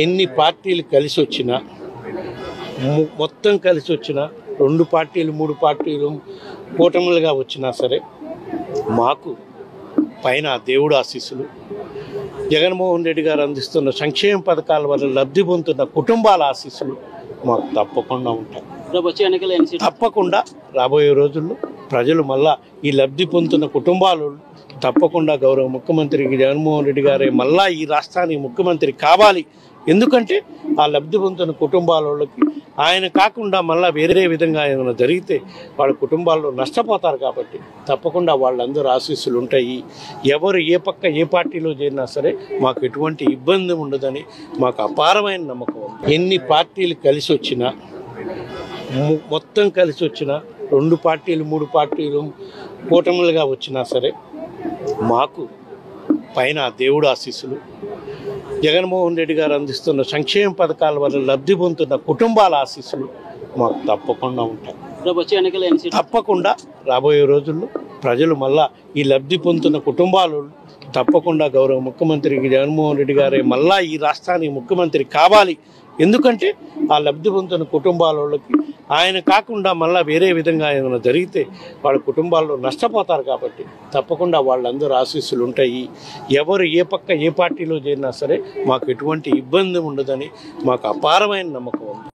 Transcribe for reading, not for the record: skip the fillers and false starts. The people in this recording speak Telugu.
ఎన్ని పార్టీలు కలిసి వచ్చినా మొత్తం కలిసి వచ్చినా 2 పార్టీలు 3 పార్టీలు కూటములుగా వచ్చినా సరే మాకు పైన దేవుడు ఆశీస్సులు జగన్మోహన్ రెడ్డి గారు అందిస్తున్న సంక్షేమ పథకాల వల్ల లబ్ధి పొందుతున్న కుటుంబాల ఆశీస్సులు మాకు తప్పకుండా ఉంటాయి. తప్పకుండా రాబోయే రోజుల్లో ప్రజలు మళ్ళా ఈ లబ్ధి పొందుతున్న కుటుంబాలు తప్పకుండా గౌరవ ముఖ్యమంత్రి జగన్మోహన్ రెడ్డి గారే మళ్ళా ఈ రాష్ట్రానికి ముఖ్యమంత్రి కావాలి. ఎందుకంటే ఆ లబ్ధి పొందుతున్న కుటుంబాలకి ఆయన కాకుండా మళ్ళీ వేరే విధంగా ఏమైనా జరిగితే వాళ్ళ కుటుంబాల్లో నష్టపోతారు. కాబట్టి తప్పకుండా వాళ్ళందరూ ఆశీస్సులు ఉంటాయి. ఎవరు ఏ పక్క ఏ పార్టీలో చేరినా సరే మాకు ఎటువంటి ఇబ్బంది ఉండదని మాకు అపారమైన నమ్మకం ఉంది. ఎన్ని పార్టీలు కలిసి వచ్చినా మొత్తం కలిసి వచ్చినా 2 పార్టీలు 3 పార్టీలు కూటములుగా వచ్చినా సరే మాకు పైన దేవుడు ఆశీస్సులు జగన్మోహన్ రెడ్డి గారు అందిస్తున్న సంక్షేమ పథకాల వల్ల లబ్ధి పొందుతున్న కుటుంబాల ఆశీస్సులు మాకు తప్పకుండా ఉంటాయి. తప్పకుండా రాబోయే రోజుల్లో ప్రజలు మళ్ళా ఈ లబ్ధి పొందుతున్న కుటుంబాలు తప్పకుండా గౌరవ ముఖ్యమంత్రి జగన్మోహన్ రెడ్డి గారే మళ్ళా ఈ రాష్ట్రానికి ముఖ్యమంత్రి కావాలి. ఎందుకంటే ఆ లబ్ధి పొందుతున్న కుటుంబాలకి ఆయన కాకుండా మళ్ళీ వేరే విధంగా ఏమైనా జరిగితే వాళ్ళ కుటుంబాల్లో నష్టపోతారు. కాబట్టి తప్పకుండా వాళ్ళందరూ ఆశీస్సులు ఉంటాయి. ఎవరు ఏ పక్క ఏ పార్టీలో చేరినా సరే మాకు ఎటువంటి ఇబ్బంది ఉండదని మాకు అపారమైన నమ్మకం ఉంది.